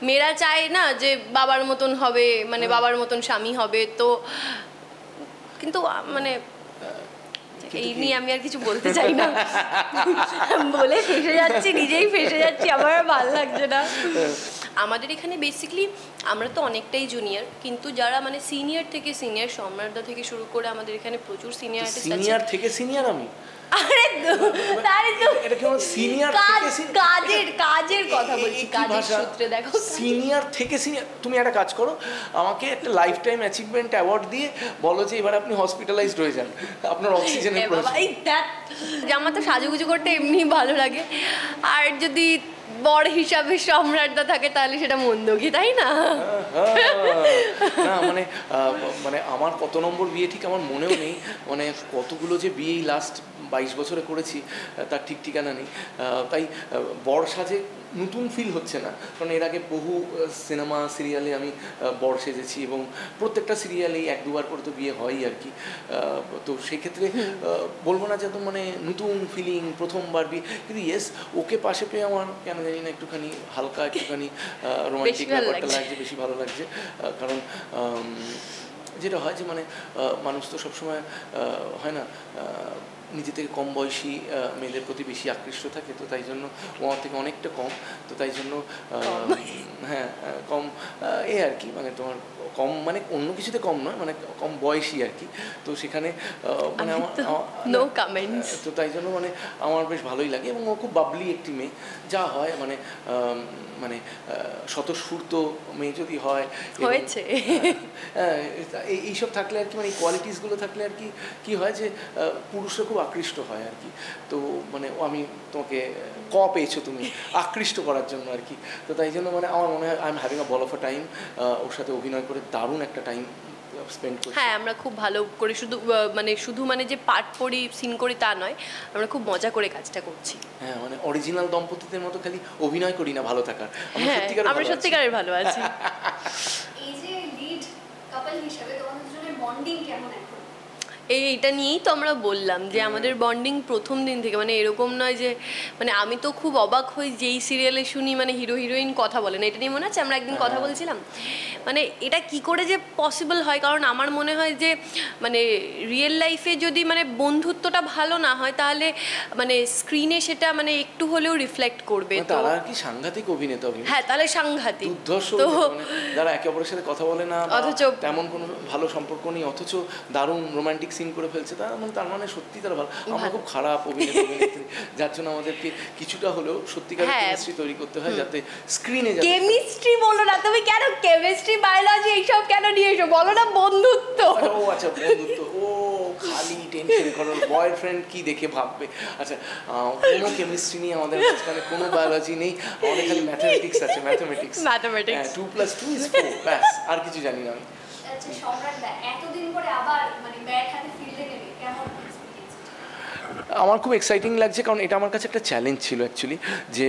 মেয়েরা চায় না যে বাবার মতন হবে, মানে বাবার মতন স্বামী হবে, তো কিন্তু মানে এই নিয়ে আমি আর কিছু বলতে চাই না, বলে ফেসে যাচ্ছি, নিজেই ফেসে যাচ্ছি, আমার আর ভালো লাগছে না। আমাদের এখানে বেসিক্যালি আমরা তো অনেকটাই জুনিয়র, কিন্তু যারা মানে সিনিয়র থেকে সিনিয়র, সম্রাটদা থেকে শুরু করে আমাদের এখানে প্রচুর সিনিয়র আর্টিস্ট আছে। সিনিয়র থেকে সিনিয়র আমি? আরে তারে তো এটা কি সিনিয়র থেকে কাজের কথা বলছি, কাজের সূত্রে দেখো। সিনিয়র থেকে সিনিয়র, তুমি একটা কাজ করো, আমাকে একটা লাইফ টাইম অ্যাচিভমেন্ট অ্যাওয়ার্ড দিয়ে বলো যে এবার আপনি হসপিটালাইজড হয়ে যান, আপনার অক্সিজেনের প্রয়োজন। জামা তো সাজুগুজু করতে এমনি ভালো লাগে, আর যদি বর হিসাবে সম্রাটদা থাকে তাহলে সেটা মন্দ কি, তাই না? না মানে মানে আমার কত নম্বর বিয়ে ঠিক আমার মনেও নেই, মানে কতগুলো যে বিয়ে লাস্ট 22 বছরে করেছি তার ঠিক ঠিকানা নেই। তাই বর সাজে নতুন ফিল হচ্ছে না, কারণ এর আগে বহু সিনেমা সিরিয়ালে আমি বর সেজেছি এবং প্রত্যেকটা সিরিয়ালেই 1-2বার করে তো বিয়ে হয়ই আর কি। তো সেক্ষেত্রে বলবো না যে একদম মানে নতুন ফিলিং প্রথমবার বিয়ে, কিন্তু ইয়েস ওকে পাশে পেয়ে আমার কেন জানি না একটুখানি হালকা একটুখানি রোমান্টিক ব্যাপারটা লাগছে, বেশি ভালো লাগছে। কারণ যেটা হয় যে মানে মানুষ তো সবসময় হয় না নিজে থেকে কম বয়সী মেয়েদের প্রতি বেশি আকৃষ্ট থাকে, তো তাই জন্য ও আমার থেকে অনেকটা কম, তো তাই জন্য হ্যাঁ কম এ আর কি, মানে তোমার কম মানে অন্য কিছুতে কম নয়, মানে কম বয়সী আর কি। তো সেখানে মানে আমার নো কমেন্টস, তো তাই জন্য মানে আমার বেশ ভালোই লাগে, এবং ও খুব বাবলি একটি মেয়ে, যা হয় মানে মানে স্বতঃস্ফূর্ত মেয়ে যদি হয়, হয়েছে এইসব থাকলে আর কি, মানে এই কোয়ালিটিসগুলো থাকলে আর কি কী হয় যে পুরুষরা খুব আকৃষ্ট হয় আর কি। তো মানে আমি তোমাকে পেয়েছো তুমি আকৃষ্ট করার জন্য আর কি, তো তাই জন্য মানে আমার মনে হয় I am having a ball of a time, ওর সাথে অভিনয় করে দারুণ একটা টাইম স্পেন্ড করি। হ্যাঁ, আমরা খুব ভালো করে শুধু মানে যে পার্ট করি সিন করি তা নয়, আমরা খুব মজা করে কাজটা করছি। হ্যাঁ, মানে অরিজিনাল দম্পতিদের মতো খালি অভিনয় করি না, ভালো থাকার, আমরা সত্যিকারের ভালো আছি। এই যে লিড কাপল হিসেবে তোমাদের দুজনের বন্ডিং কেমন এখন? এইটা নিয়েই তো আমরা বললাম যে আমাদের বন্ডিং প্রথম দিন থেকে, মানে এরকম নয় যে, মানে আমি তো খুব অবাক হই যেই সিরিয়ালে শুনি মানে হিরো হিরোইন কথা বলে না, এটা নিয়ে মনে আছে আমরা একদিন কথা বলছিলাম, মানে এটা কি করে যে পসিবল হয়, কারণ আমার মনে হয় যে মানে রিয়েল লাইফে যদি মানে বন্ধুত্বটা ভালো না হয় তাহলে মানে স্ক্রিনে সেটা মানে একটু হলেও রিফ্লেক্ট করবে। তারা কি সাংঘাতিক অভিনেতা, হ্যাঁ তাহলে সাংঘাতিক, তো যারা একে অপরের সাথে কথা বলে না, অথচ তেমন কোনো ভালো সম্পর্ক নেই, অথচ দারুণ রোমান্টিক সিন করে ফেলছে, তার মানে সত্যি তারা ভালো। আমরা খুব খারাপ অভিনেত্রী, যার জন্য আমাদেরকে কিছুটা হলেও সত্যিকার কেমিস্ট্রি তৈরি করতে হয়, যাতে স্ক্রিনে কেমিস্ট্রি বলো না তুমি, কেন কেমিস্ট্রি বায়োলজি এইসব কেন নিয়ে এসো, বলো না বন্ধুত্ব। ও আচ্ছা বন্ধুত্ব, ও খালি টেনশন করো বয়ফ্রেন্ড কি দেখে ভাববে। আচ্ছা কোনো কেমিস্ট্রি নেই আমাদের মাঝখানে, কোনো বায়োলজি নেই, আমাদের খালি ম্যাথমেটিক্স আছে, ম্যাথমেটিক্স 2+2 = 4, ব্যাস, আর কিছু জানি না আমি। আচ্ছা সম্রাটদা, এতদিন পরে আবার মানে ব্যাট হাতে ফিল্ডে নেবে, কেমন এক্সপেরিয়েন্স? আমার খুব এক্সাইটিং লাগছে, কারণ এটা আমার কাছে একটা চ্যালেঞ্জ ছিল অ্যাকচুয়ালি, যে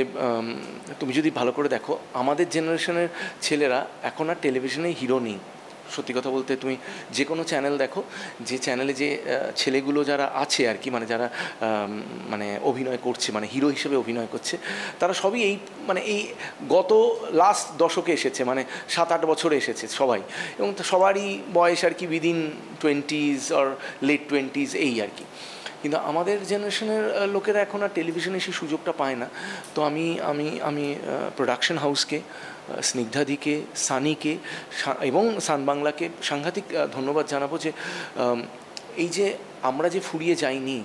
তুমি যদি ভালো করে দেখো আমাদের জেনারেশনের ছেলেরা এখন আর টেলিভিশনে হিরো নেই। সত্যি কথা বলতে তুমি যে কোনো চ্যানেল দেখো, যে চ্যানেলে যে ছেলেগুলো যারা আছে আর কি, মানে যারা মানে অভিনয় করছে, মানে হিরো হিসেবে অভিনয় করছে, তারা সবই এই মানে এই গত লাস্ট দশকে এসেছে, মানে 7-8 বছরে এসেছে সবাই, এবং সবারই বয়স আর কি within 20s or late 20s এই আর কি। কিন্তু আমাদের জেনারেশনের লোকেরা এখন আর টেলিভিশনে সেই সুযোগটা পায় না। তো আমি আমি আমি প্রোডাকশন হাউসকে, স্নিগ্ধাদিকে, সানিকে এবং সান বাংলাকে সাংঘাতিক ধন্যবাদ জানাবো, যে এই যে আমরা যে ফুরিয়ে যাইনি,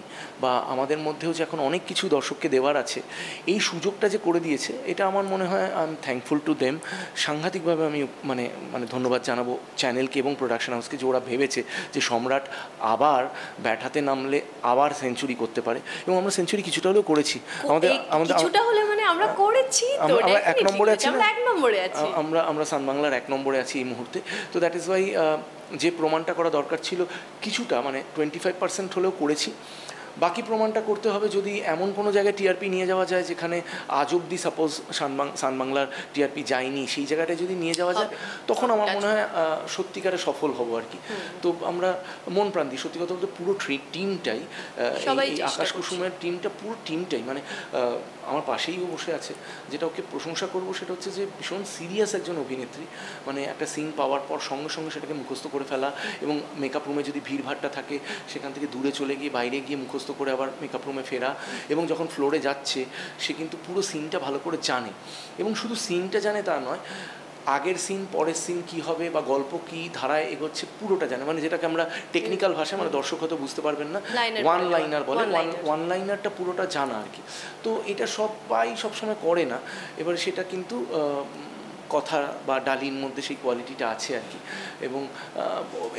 বা আমাদের মধ্যেও যে এখন অনেক কিছু দর্শককে দেওয়ার আছে, এই সুযোগটা যে করে দিয়েছে, এটা আমার মনে হয় I am thankful to them. সাংঘাতিকভাবে আমি মানে মানে ধন্যবাদ জানাবো চ্যানেলকে এবং প্রোডাকশন হাউসকে, যে ওরা ভেবেছে যে সম্রাট আবার ব্যাট হাতে নামলে আবার সেঞ্চুরি করতে পারে, এবং আমরা সেঞ্চুরি কিছুটা হলেও করেছি। কিছুটা হলে মানে আমরা করেছি, আমরা 1 নম্বরে আছি, আমরা সান বাংলার 1 নম্বরে আছি এই মুহূর্তে। তো দ্যাট ইজ ওয়াই যে প্রমাণটা করা দরকার ছিল কিছুটা মানে 25% হলেও করেছি। বাকি প্রমাণটা করতে হবে যদি এমন কোনো জায়গায় টিআরপি নিয়ে যাওয়া যায় যেখানে আজ অবধি সাপোজ সান বাংলার টিআরপি যায়নি, সেই জায়গাটায় যদি নিয়ে যাওয়া যায়, তখন আমার মনে হয় সত্যিকারে সফল হব আর কি। তো আমরা মন প্রাণ দিই, সত্যি কথা বলতে পুরো টিমটাই, এই আকাশ কুসুমের টিমটা, পুরো টিমটাই মানে আমার পাশেই ও বসে আছে, যেটা ওকে প্রশংসা করবো সেটা হচ্ছে যে ভীষণ সিরিয়াস একজন অভিনেত্রী। মানে একটা সিন পাওয়ার পর সঙ্গে সঙ্গে সেটাকে মুখস্থ করে ফেলা, এবং মেকআপ রুমে যদি ভিড়ভাড়টা থাকে সেখান থেকে দূরে চলে গিয়ে বাইরে গিয়ে মুখস্থ করে আবার মেকআপ রুমে ফেরা, এবং যখন ফ্লোরে যাচ্ছে সে কিন্তু পুরো সিনটা ভালো করে জানে, এবং শুধু সিনটা জানে তা নয়, আগের সিন পরের সিন কী হবে বা গল্প কী ধারায় এগোচ্ছে পুরোটা জানে, মানে যেটাকে আমরা টেকনিক্যাল ভাষায়, মানে দর্শক হয়তো বুঝতে পারবেন না, ওয়ান লাইনার বলে, ওয়ান লাইনারটা পুরোটা জানা আর কি। তো এটা সবাই সবসময় করে না, এবারে সেটা কিন্তু কথা বা ডালির মধ্যে সেই কোয়ালিটিটা আছে আর কি।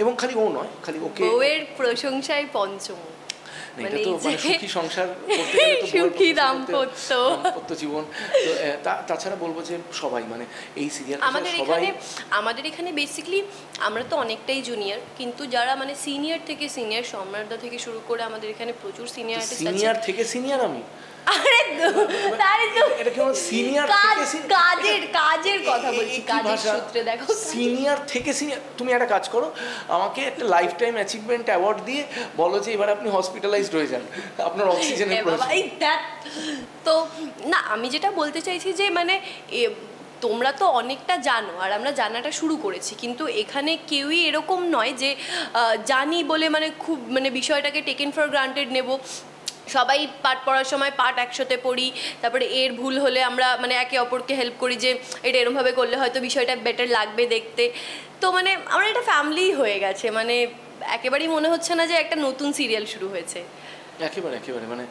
এবং খালি ও নয়, খালি ওকে বউয়ের প্রশংসায় পঞ্চম, এটা তো মানে সুখী সংসার করতে গেলে তো সুখী দাম্পত্য জীবন। তো তাছাড়া বলবো যে সবাই মানে এই সিরিয়াল আমাদের এখানে বেসিক্যালি আমরা তো অনেকটাই জুনিয়র, কিন্তু যারা মানে সিনিয়র থেকে সিনিয়র, সম্রাটদা থেকে শুরু করে আমাদের এখানে প্রচুর সিনিয়র আর্টিস্ট আছে। সিনিয়র থেকে সিনিয়র আমি আরে তাই তো এটা কেমন সিনিয়র থেকে কাজের কথা বলছি, কাজের সূত্রে দেখো সিনিয়র থেকে সিনিয়র। তুমি একটা কাজ করো, আমাকে একটা লাইফ টাইম অ্যাচিভমেন্ট অ্যাওয়ার্ড দিয়ে বলো যে এবার আপনি হসপিটালাইজড হয়ে যান, আপনার অক্সিজেনের প্রয়োজন। তো না, আমি যেটা বলতে চাইছি যে মানে তোমরা তো অনেকটা জানো আর আমরা জানাটা শুরু করেছি, কিন্তু এখানে কেউই এরকম নয় যে জানি বলে মানে খুব মানে বিষয়টাকে টেকেন ফর গ্রান্টেড নেব। সবাই পাঠ পড়ার সময় পাঠ একসাথে পড়ি, তারপরে এর ভুল হলে আমরা মানে একে অপরকে হেল্প করি যে এটা এরমভাবে করলে হয়তো বিষয়টা বেটার লাগবে দেখতে। তো মানে আমরা এটা ফ্যামিলি হয়ে গেছে, মানে একেবারেই মনে হচ্ছে না যে একটা নতুন সিরিয়াল শুরু হয়েছে। একেবারে মানে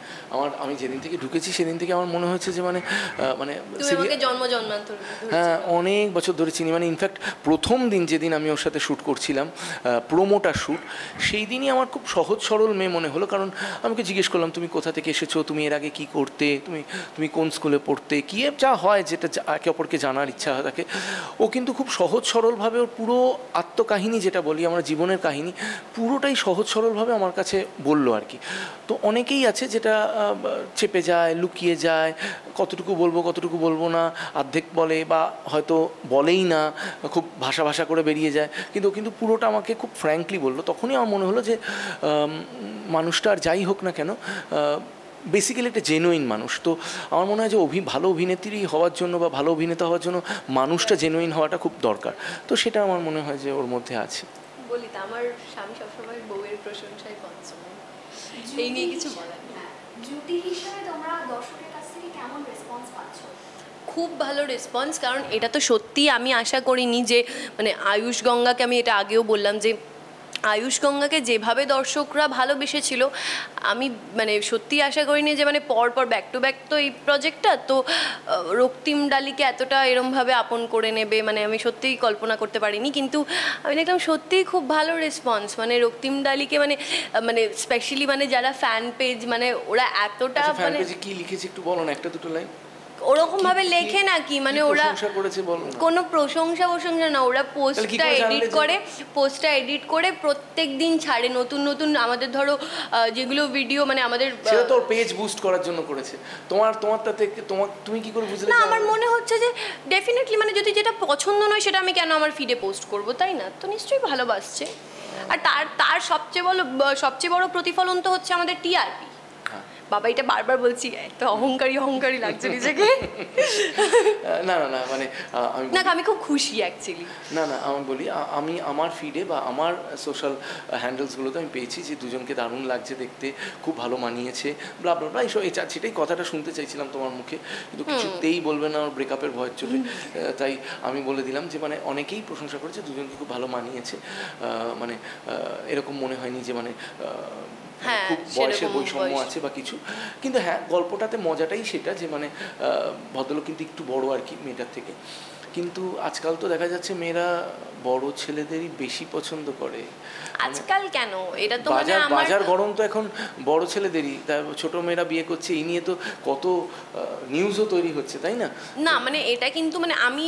আমি যেদিন থেকে ঢুকেছি সেদিন থেকে আমার মনে হচ্ছে যে মানে হ্যাঁ অনেক বছর ধরে চিনি। মানে ইনফ্যাক্ট প্রথম দিন যেদিন আমি ওর সাথে শ্যুট করছিলাম, প্রোমোটার শ্যুট, সেই দিনই আমার খুব সহজ সরল মেয়ে মনে হলো। কারণ আমাকে জিজ্ঞেস করলাম তুমি কোথা থেকে এসেছো, তুমি এর আগে কী করতে, তুমি কোন স্কুলে পড়তে, কী যা হয় যেটা একে অপরকে জানার ইচ্ছা থাকে। ও কিন্তু খুব সহজ সরলভাবে ওর পুরো আত্মকাহিনী, যেটা বলি আমরা জীবনের কাহিনী, পুরোটাই সহজ সরলভাবে আমার কাছে বললো আর কি। তো অনেকেই আছে যেটা চেপে যায়, লুকিয়ে যায়, কতটুকু বলবো না, অর্ধেক বলে বা হয়তো বলেই না, খুব ভাষা করে বেরিয়ে যায়, কিন্তু পুরোটা আমাকে খুব ফ্র্যাঙ্কলি বললো। তখনই আমার মনে হলো যে মানুষটা আর যাই হোক না কেন বেসিক্যালি একটা জেনুইন মানুষ। তো আমার মনে হয় যে ভালো অভিনেত্রী হওয়ার জন্য বা ভালো অভিনেতা হওয়ার জন্য মানুষটা জেনুইন হওয়াটা খুব দরকার। তো সেটা আমার মনে হয় যে ওর মধ্যে আছে। বলি তো আমার স্বামী সবসময় বউয়ের প্রশংসায় পঞ্চম, এই নিয়ে কিছু বলার নেই। জুটি হিসেবে তোমরা দর্শকের কাছ থেকে কেমন রেসপন্স পাচ্ছ? খুব ভালো রেসপন্স, কারণ এটা তো সত্যি আমি আশা করিনি যে মানে আয়ুষ গঙ্গাকে, আমি এটা আগেও বললাম যে আয়ুষ গঙ্গাকে যেভাবে দর্শকরা ভালোবেসেছিল, আমি মানে সত্যি আশা করিনি যে মানে পর ব্যাক টু ব্যাক তো এই প্রজেক্টটা, তো রক্তিম ডালিকে এতটা এরমভাবে আপন করে নেবে মানে আমি সত্যিই কল্পনা করতে পারিনি। কিন্তু আমি দেখলাম সত্যিই খুব ভালো রেসপন্স, মানে রক্তিম ডালিকে মানে স্পেশালি মানে যারা ফ্যান পেজ, মানে ওরা এতটা মানে কি লিখেছে একটু বলো না, একটা দুটো লাইন। ওরকম ভাবে লেখে নাকি, মানে ওরা কোনো প্রশংসা না, ওরা পোস্টটা এডিট করে প্রত্যেক দিন ছাড়ে নতুন আমাদের ধরো যেগুলো ভিডিও মানে আমাদের সেটা তো পেজ বুস্ট করার জন্য করেছে। তোমারটাতে তুমি কি করে বুঝলে? না, আমার মনে হচ্ছে যে ডেফিনেটলি মানে যদি যেটা পছন্দ নয় সেটা আমি কেন আমার ফিডে পোস্ট করব, তাই না? তো নিশ্চয়ই ভালোবাসছে। আর তার সবচেয়ে বড় প্রতিফলন তো হচ্ছে আমাদের টিআরপি। বাবা এটা বারবার বলছি, এত অহংকারী লাগছে নিজেকে। না মানে আমি খুব খুশি অ্যাকচুয়ালি। না আমি বলি, আমি আমার ফিডে বা আমার সোশ্যাল হ্যান্ডেলসগুলোতে আমি পেয়েছি যে দুজনকে দারুণ লাগছে দেখতে, খুব ভালো মানিয়েছে, ব্লা ব্লা ব্লা, এইসব সেটাই কথাটা শুনতে চাইছিলাম তোমার মুখে, কিন্তু কিছুতেই বলবে না, ওর ব্রেকআপের ভয়ের চোটে। তাই আমি বলে দিলাম যে মানে অনেকেই প্রশংসা করেছে দুজনকে খুব ভালো মানিয়েছে, মানে এরকম মনে হয়নি যে মানে খুব বয়সের বৈষম্য আছে বা কিছু। কিন্তু হ্যাঁ, গল্পটাতে মজাটাই সেটা যে মানে ভদ্রলোক কিন্তু একটু বড় আর কি মেয়েটার থেকে, কিন্তু আজকাল তো দেখা যাচ্ছে মেয়েরা বড় ছেলেদেরই বেশি পছন্দ করে। আজকাল কেন, এটা তো মানে বাজার গরম তো এখন বড় ছেলেদেরই, ছোট মেয়েরা বিয়ে করছে, এই নিয়ে তো কত নিউজও তৈরি হচ্ছে, তাই না? না মানে এটা কিন্তু মানে আমি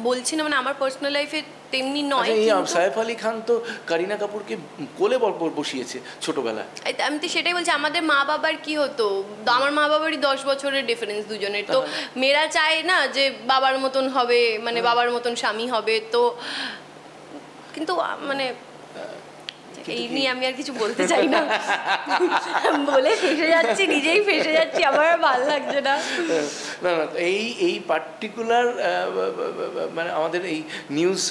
বলছি না মানে আমার পার্সোনাল লাইফে তেমনি নয়। সাইফ আলী খান তো কারিনা কাপুরকে কোলে বসিয়েছে ছোটবেলায়। আমি তো সেটাই বলছি, আমাদের মা বাবার কি হতো, আমার মা বাবারই 10 বছরের ডিফারেন্স দুজনের। তো মেয়েরা চায় না যে বাবার মতন হবে, মানে বাবার মতন স্বামী হবে। তো কিন্তু মানে এই নিয়ে আমি আর কিছু বলতে চাই না, বলে ফেসে যাচ্ছি, নিজেই ফেসে যাচ্ছি, আমার আর ভালো লাগছে না। না না, এই পার্টিকুলার মানে আমাদের এই নিউজ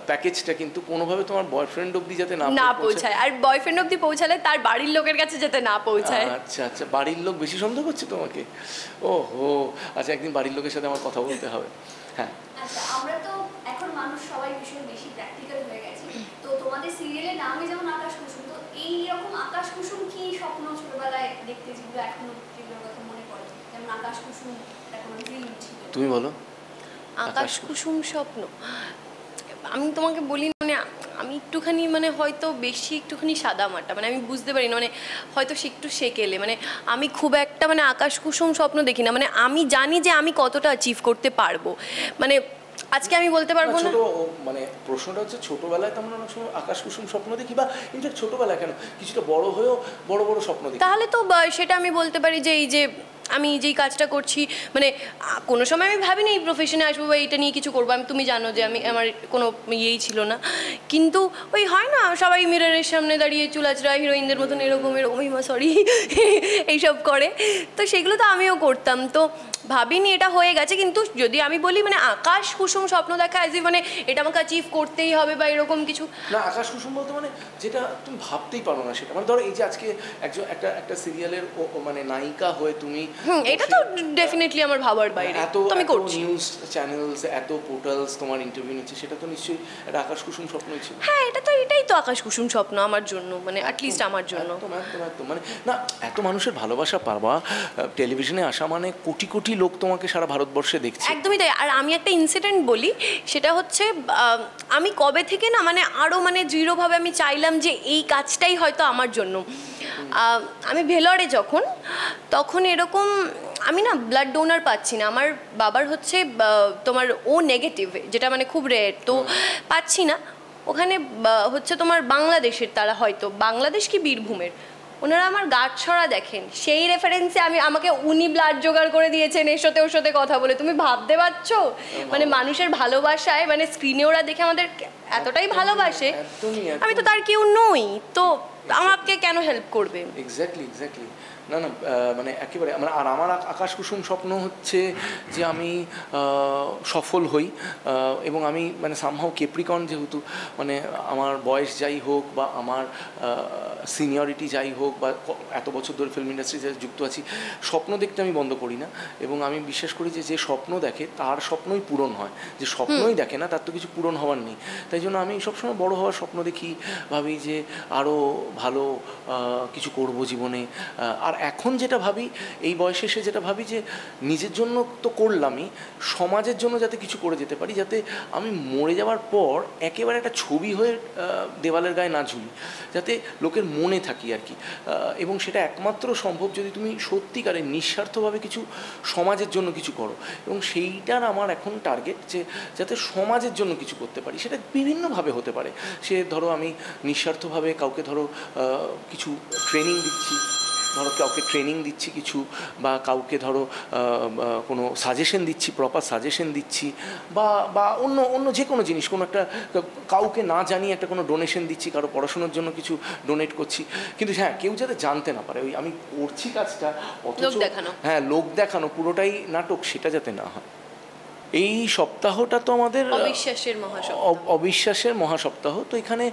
প্যাকেজটা কিন্তু কোনোভাবে তোমার বয়ফ্রেন্ড অবধি যাতে না পৌঁছায়, আর বয়ফ্রেন্ড অবধি পৌঁছালে তার বাড়ির লোকের কাছে যাতে না পৌঁছায়। আচ্ছা আচ্ছা, বাড়ির লোক বেশি সন্দেহ করছে তোমাকে? ও হো, আচ্ছা, একদিন বাড়ির লোকের সাথে আমার কথা বলতে হবে। হ্যাঁ, আচ্ছা, আমরা তো এখন মানুষ সবাই ভীষণ বেশি প্র্যাকটিক্যাল হয়ে গেছে, তো তোমাদের সিরিয়ালের নামই যেমন আকাশ কুসুম, তো এই রকম আকাশ কুসুম কি স্বপ্ন ছোটবেলায় দেখতে যেগুলো এখনো যেগুলোর কথা মনে পড়ে, যেমন আকাশ কুসুম কোনো ড্রিম ছিল? তুমি বলো। আকাশ কুসুম স্বপ্ন, আমি তোমাকে বলি মানে আমি একটুখানি মানে হয়তো বেশি একটুখানি সাদা মাটা, মানে আমি বুঝতে পারি না, মানে হয়তো সে একটু সেকেলে, মানে আমি খুব একটা মানে আকাশ কুসুম স্বপ্ন দেখি না, মানে আমি জানি যে আমি কতটা অ্যাচিভ করতে পারবো, মানে আজকে আমি বলতে পারবো না। মানে প্রশ্নটা হচ্ছে ছোটবেলায় তো আমরা অনেক সময় আকাশ কুসুম স্বপ্ন দেখি, বা ইনফ্যাক্ট ছোটবেলায় কেন কিছুটা বড় হয়েও বড় বড় স্বপ্ন দেখি। তাহলে তো সেটা আমি বলতে পারি যে এই যে আমি যেই কাজটা করছি, মানে কোনো সময় আমি ভাবিনি এই প্রফেশনে আসবো বা এটা নিয়ে কিছু করবো, আমি তুমি জানো যে আমি আমার কোনো ইয়েই ছিল না, কিন্তু ওই হয় না সবাই মিররের সামনে দাঁড়িয়ে চুলাচড়া হিরোইনদের মতন এরকম সরি এইসব করে, তো সেগুলো তো আমিও করতাম, তো ভাবিনি এটা হয়ে গেছে। কিন্তু যদি আমি বলি মানে আকাশ কুসুম স্বপ্ন দেখা অ্যাজ মানে এটা আমাকে অ্যাচিভ করতেই হবে বা এরকম কিছু না, আকাশ কুসুম বলতে মানে যেটা তুমি ভাবতেই পারো না সেটা, মানে ধরো এই যে আজকে একজন একটা সিরিয়ালের মানে নায়িকা হয়ে তুমি, এটা তো ডেফিনেটলি আমার ভাবার বাইরে, এত আমি করছি। নিউজ চ্যানেলস, এত পোর্টালস তোমার ইন্টারভিউ নিচ্ছে, সেটা তো নিশ্চয়ই একটা আকাশ কুসুম স্বপ্নই ছিল। হ্যাঁ, এটাই তো আকাশ কুসুম স্বপ্ন আমার জন্য, মানে অ্যাটলিস্ট আমার জন্য। একদম মানে না, এত মানুষের ভালোবাসা পারবা, টেলিভিশনে আসা মানে কোটি কোটি লোক তোমাকে সারা ভারতবর্ষে দেখছে। একদমই তাই। আর আমি একটা ইনসিডেন্ট বলি, সেটা হচ্ছে আমি কবে থেকে না মানে আরও মানে দৃঢ়ভাবে আমি চাইলাম যে এই কাজটাই হয়তো আমার জন্য। আমি ভেলোরে তখন এরকম আমি না ব্লাড ডোনার পাচ্ছি না, আমার বাবার হচ্ছে তোমার ও নেগেটিভ, যেটা মানে খুব রেয়ার, তো পাচ্ছি না। ওখানে হচ্ছে তোমার বাংলাদেশের, তারা হয়তো বাংলাদেশ কি বীরভূমের, ওনারা আমার গাঁটছড়া দেখেন, সেই রেফারেন্সে আমাকে উনি ব্লাড জোগাড় করে দিয়েছেন ওর সাথে কথা বলে। তুমি ভাবতে পারছো মানে মানুষের ভালোবাসায়, মানে স্ক্রিনে ওরা দেখে আমাদের এতটাই ভালোবাসে, আমি তো তার কেউ নই, তো আমাকে কেন হেল্প করবে? এক্স্যাক্টলি না না, মানে একেবারে আর আমার আকাশ কুসুম স্বপ্ন হচ্ছে যে আমি সফল হই, এবং আমি মানে সামহাও কেপ্রিকন, যেহেতু মানে আমার বয়স যাই হোক বা আমার সিনিয়রিটি যাই হোক বা এত বছর ধরে ফিল্ম ইন্ডাস্ট্রিতে যুক্ত আছি, স্বপ্ন দেখতে আমি বন্ধ করি না, এবং আমি বিশ্বাস করি যে স্বপ্ন দেখে তার স্বপ্নই পূরণ হয়, যে স্বপ্নই দেখে না তার তো কিছু পূরণ হওয়ার নেই। তাই জন্য আমি সবসময় বড় হওয়ার স্বপ্ন দেখি, ভাবি যে আরও ভালো কিছু করব জীবনে। আর এখন যেটা ভাবি, এই বয়সে এসে যেটা ভাবি, যে নিজের জন্য তো করলামই, সমাজের জন্য যাতে কিছু করে যেতে পারি, যাতে আমি মরে যাওয়ার পর একেবারে একটা ছবি হয়ে দেওয়ালের গায়ে না ঝুলি, যাতে লোকের মনে থাকি আর কি। এবং সেটা একমাত্র সম্ভব যদি তুমি সত্যিকারের নিঃস্বার্থভাবে কিছু সমাজের জন্য কিছু করো, এবং সেইটার আমার এখন টার্গেট যে যাতে সমাজের জন্য কিছু করতে পারি। সেটা বিভিন্নভাবে হতে পারে, সে ধরো আমি নিঃস্বার্থভাবে কাউকে ধরো কিছু ট্রেনিং দিচ্ছি কিছু, বা কাউকে ধরো কোনো সাজেশন দিচ্ছি, প্রপার সাজেশন দিচ্ছি, বা অন্য যে কোনো জিনিস, কোনো একটা কাউকে না জানিয়ে একটা কোনো ডোনেশন দিচ্ছি, কারো পড়াশোনার জন্য কিছু ডোনেট করছি, কিন্তু হ্যাঁ কেউ যাতে জানতে না পারে ওই আমি করছি কাজটা, অথচ হ্যাঁ লোক দেখানো পুরোটাই নাটক, সেটা যাতে না হয়। এই সপ্তাহটা তো আমাদের অবিশ্বাসের মহাসপ্তাহ, তো এখানে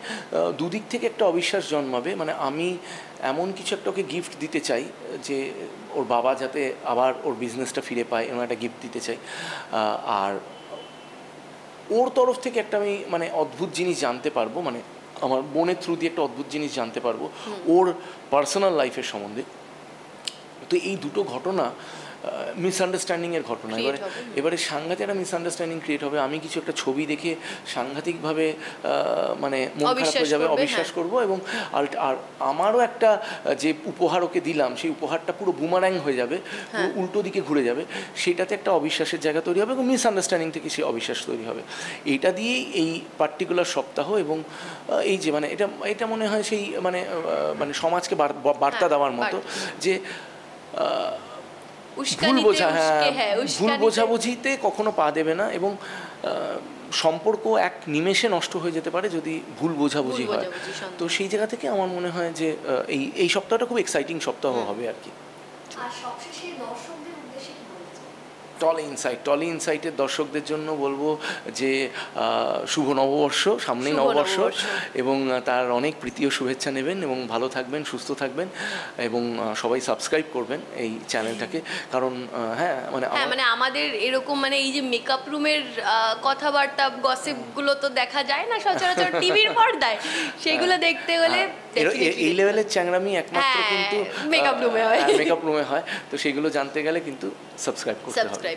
দুদিক থেকে একটা অবিশ্বাস জন্মাবে। মানে আমি এমন কিছু একটা ওকে গিফট দিতে চাই যে ওর বাবা যাতে আবার ওর বিজনেসটা ফিরে পায়, এমন একটা গিফট দিতে চাই। আর ওর তরফ থেকে একটা আমি মানে অদ্ভুত জিনিস জানতে পারবো, মানে আমার বোনের থ্রু দিয়ে একটা অদ্ভুত জিনিস জানতে পারবো ওর পার্সোনাল লাইফের সম্বন্ধে। তো এই দুটো ঘটনা মিসআন্ডারস্ট্যান্ডিংয়ের ঘটনা, এবারে সাংঘাতিক একটা মিসআন্ডারস্ট্যান্ডিং ক্রিয়েট হবে। আমি কিছু একটা ছবি দেখে সাংঘাতিকভাবে মানে মন খারাপ হয়ে যাবে, অবিশ্বাস করবো, এবং আর আমারও একটা যে উপহার ওকে দিলাম সেই উপহারটা পুরো বুমারাং হয়ে যাবে, পুরো উল্টো দিকে ঘুরে যাবে, সেটাতে একটা অবিশ্বাসের জায়গা তৈরি হবে এবং মিসআন্ডারস্ট্যান্ডিং থেকে সেই অবিশ্বাস তৈরি হবে। এইটা দিয়েই এই পার্টিকুলার সপ্তাহ, এবং এই যে মানে এটা মনে হয় সেই মানে সমাজকে বার্তা দেওয়ার মতো, যে ভুল বোঝাবুঝিতে কখনো পা দেবে না, এবং সম্পর্ক এক নিমেষে নষ্ট হয়ে যেতে পারে যদি ভুল বোঝাবুঝি হয়। তো সেই জায়গা থেকে আমার মনে হয় যে এই সপ্তাহটা খুব এক্সাইটিং সপ্তাহ হবে আর কি। আর সবশেষে দর্শকদের উদ্দেশ্যে কি বলতে চাও? টলি ইনসাইটের দর্শকদের জন্য বলবো যে শুভ নববর্ষ, সামনেই নববর্ষ, এবং তার অনেক প্রীতি ও শুভেচ্ছা নেবেন এবং ভালো থাকবেন, সুস্থ থাকবেন, এবং সবাই সাবস্ক্রাইব করবেন এই চ্যানেলটাকে। কারণ মানে আমাদের এরকম মানে এই যে মেকআপ রুমের কথাবার্তা গসিপগুলো তো দেখা যায় না সচরাচর টিভির পর্দায়, সেগুলো দেখতে হলে এই লেভেলের চ্যাংরামি একমাত্র কিন্তু মেকআপ রুমে হয়। মেকআপ রুমে হয়। তো সেগুলো জানতে গেলে কিন্তু সাবস্ক্রাইব করতে হবে।